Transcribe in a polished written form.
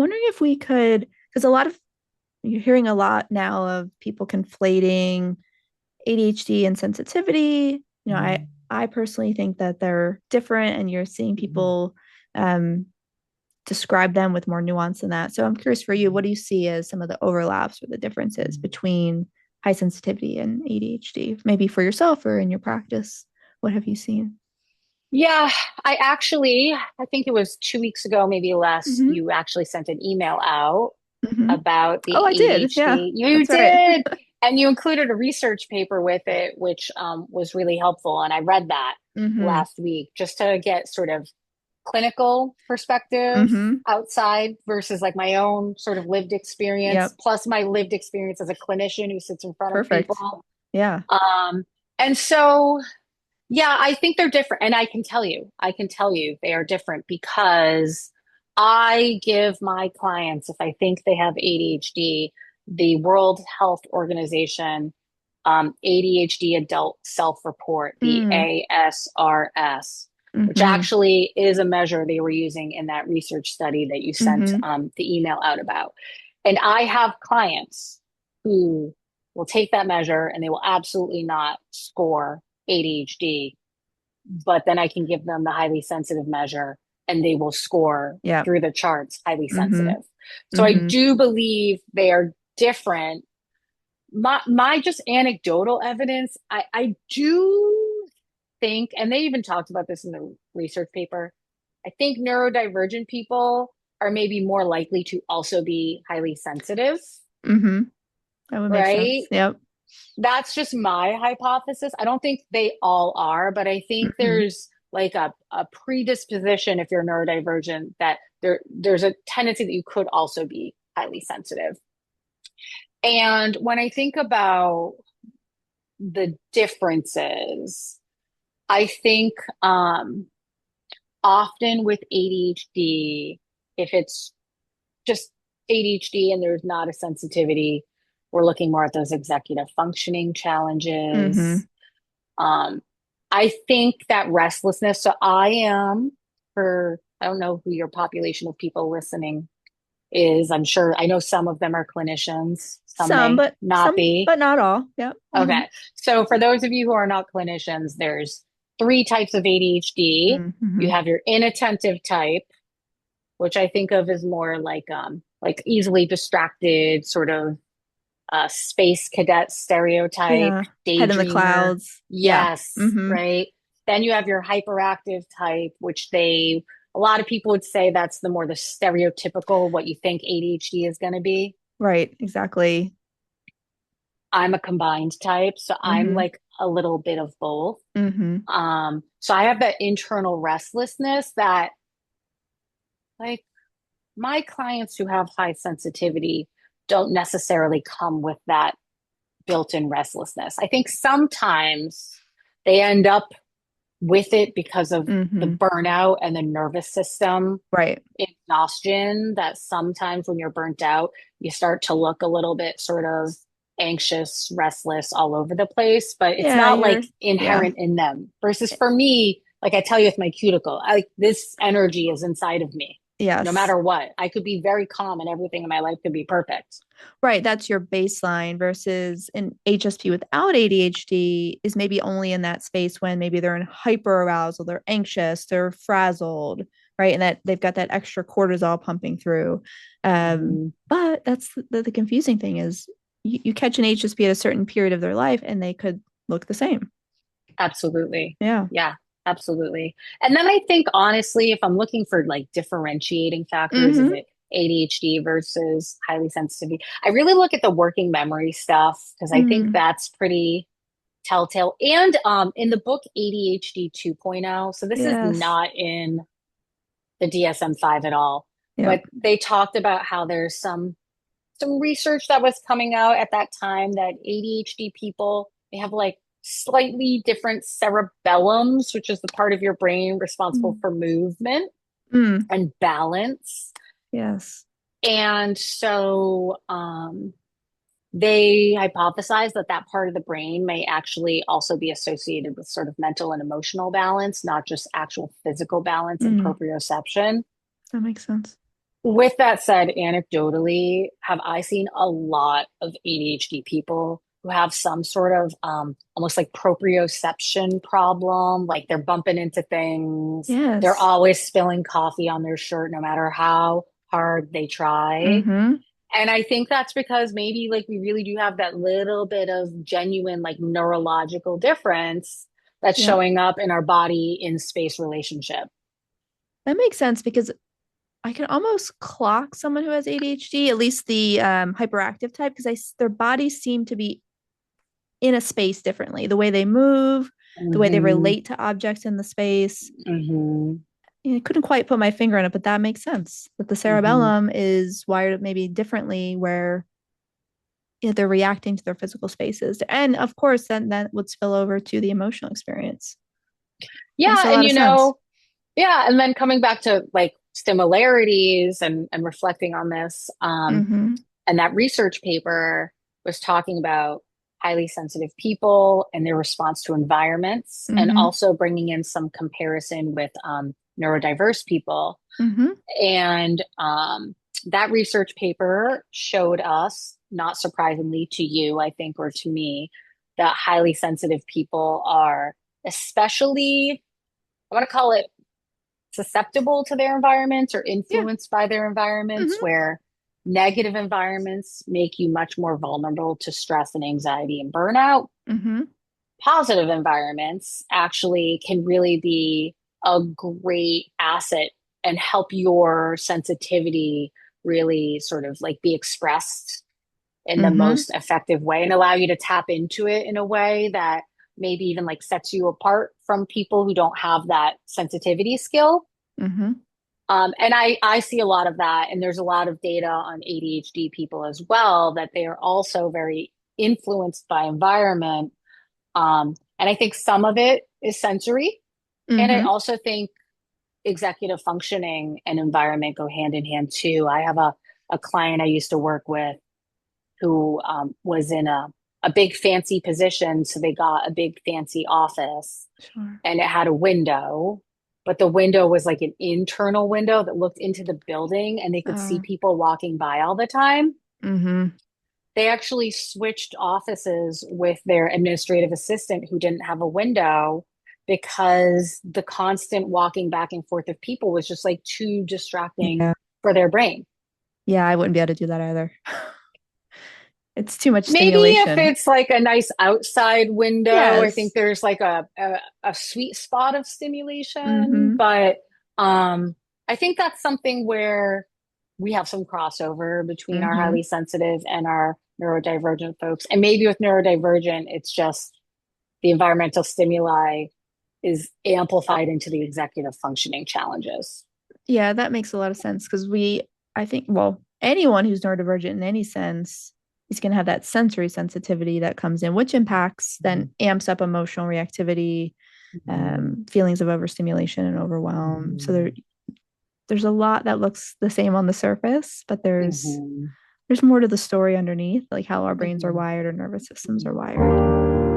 wondering if we could, because you're hearing a lot now of people conflating ADHD and sensitivity. I personally think that they're different, and you're seeing people um, describe them with more nuance than that. So I'm curious for you, what do you see as some of the overlaps or the differences between high sensitivity and ADHD? Maybe for yourself or in your practice, what have you seen? Yeah, I think it was 2 weeks ago, maybe less, Hmm. you actually sent an email out Hmm. about the Oh, I did. Yeah, ADHD. You that's right. did. And you included a research paper with it, which was really helpful. And I read that Hmm. last week just to get sort of clinical perspective Hmm. outside versus like my own sort of lived experience, Yep. plus my lived experience as a clinician who sits in front of Perfect. people. Yeah. Um, and so yeah, I think they're different. And I can tell you they are different because I give my clients, if I think they have ADHD, the World Health Organization ADHD Adult Self-Report, the Mm. ASRS, which Hmm. actually is a measure they were using in that research study that you sent Hmm. the email out about. And I have clients who will take that measure and they will absolutely not score ADHD, but then I can give them the highly sensitive measure and they will score Yep. through the charts highly Hmm. sensitive. So I Hmm. do believe they are different. My just anecdotal evidence, I do think, and they even talked about this in the research paper, I think neurodivergent people are maybe more likely to also be highly sensitive, Hmm. That would make sense. right? Yep. That's just my hypothesis. I don't think they all are, but I think Hmm. there's like a predisposition if you're neurodivergent that there's a tendency that you could also be highly sensitive. And when I think about the differences, I think often with ADHD, if it's just ADHD and there's not a sensitivity, we're looking more at those executive functioning Hmm. challenges. Um, I think that restlessness. So I don't know who your population of people listening is. I know some of them are clinicians, some Some, may but not some, be. but not all. Yep. Hmm. Okay. So for those of you who are not clinicians, there's three types of ADHD. You Hmm. have your inattentive type, which I think of as more like easily distracted, sort of space cadet stereotype, Yeah. Head in the daydreamer. clouds. Yeah. Yes, Hmm. right. Then you have your hyperactive type, which a lot of people would say that's the stereotypical what you think ADHD is going to be. Right. Exactly. I'm a combined type, so I'm Hmm. like a little bit of both. Hmm. So I have that internal restlessness that like my clients who have high sensitivity don't necessarily come with that built-in restlessness. I think sometimes they end up with it because of the Hmm. burnout and the nervous system Right. exhaustion that sometimes when you're burnt out, you start to look a little bit sort of anxious, restless, all over the place, but it's Yeah. not like Yeah. inherent in them. Versus for me, like I tell you with my cuticle, this energy is inside of me. No Yes. matter what, I could be very calm and everything in my life could be perfect. Right. That's your baseline versus an HSP without ADHD is maybe only in that space when maybe they're in hyper arousal, they're anxious, they're frazzled, right? And that they've got that extra cortisol pumping through. Mhm. But that's the confusing thing is you catch an HSP at a certain period of their life and they could look the same. Absolutely. Yeah. Yeah, absolutely. And then I think honestly, if I'm looking for like differentiating factors, is Mm-hmm. it ADHD versus highly sensitivity? I really look at the working memory stuff because I think Mm. that's pretty telltale. And in the book ADHD 2.0, so this is Yes. not in the DSM-5 at all, but Yep. they talked about how there's some research that was coming out at that time that ADHD people, they have like slightly different cerebellums, which is the part of your brain responsible Mm. for movement Mm. and balance. Yes. And so they hypothesized that that part of the brain may actually also be associated with sort of mental and emotional balance, not just actual physical balance and Mm. proprioception. That makes sense. With that said, anecdotally, have I seen a lot of ADHD people who have some sort of almost like proprioception problem, like they're bumping into things, they're Yes. always spilling coffee on their shirt no matter how hard they try. Mm-hmm. And I think that's because maybe like we really do have that little bit of genuine like neurological difference that's Yep. showing up in our body in space relationship. That makes sense because I can almost clock someone who has ADHD, at least the hyperactive type, because their bodies seem to be in a space differently. The way they move, the way they Hmm. relate to objects in the space. Hmm. I couldn't quite put my finger on it, but that makes sense. That the Hmm. cerebellum is wired maybe differently, where they're reacting to their physical spaces, and of course, then that would spill over to the emotional experience. Makes Yeah, a and lot of sense. yeah, and then coming back to like similarities and reflecting on this, Mm-hmm. and that research paper was talking about highly sensitive people and their response to environments, and Mm-hmm. also bringing in some comparison with neurodiverse people. Mm-hmm. And that research paper showed us, not surprisingly to you, I think, or to me, that highly sensitive people are especially, I want to call it susceptible to their environments or Yeah. influenced by their environments, Mm-hmm. where negative environments make you much more vulnerable to stress and anxiety and burnout. Mm-hmm. Positive environments actually can really be a great asset and help your sensitivity really sort of like be expressed in the Mm-hmm. most effective way and allow you to tap into it in a way that maybe even like sets you apart from people who don't have that sensitivity skill. Mm-hmm. And I see a lot of that, and there's a lot of data on ADHD people as well that they are also very influenced by environment. And I think some of it is sensory, and I Mm-hmm. also think executive functioning and environment go hand in hand too. I have a client I used to work with who was in a big fancy position, so they got a big fancy office Sure. and it had a window, but the window was like an internal window that looked into the building and they could see Oh. people walking by all the time. Mm-hmm. They actually switched offices with their administrative assistant who didn't have a window because the constant walking back and forth of people was just like too distracting Yeah. for their brain. Yeah, I wouldn't be able to do that either. It's too much Maybe if stimulation. it's like a nice outside window, I think Yes. there's like a sweet spot of stimulation. Mm-hmm. But I think that's something where we have some crossover between our Mm-hmm. highly sensitive and our neurodivergent folks. And maybe with neurodivergent, it's just the environmental stimuli is amplified into the executive functioning challenges. Yeah, that makes a lot of sense because I think, well, anyone who's neurodivergent in any sense is going to have that sensory sensitivity that comes in, which impacts then amps up emotional reactivity, feelings of overstimulation and overwhelm. So there's a lot that looks the same on the surface, but there's more to the story underneath, like how our brains are wired, our nervous systems are wired.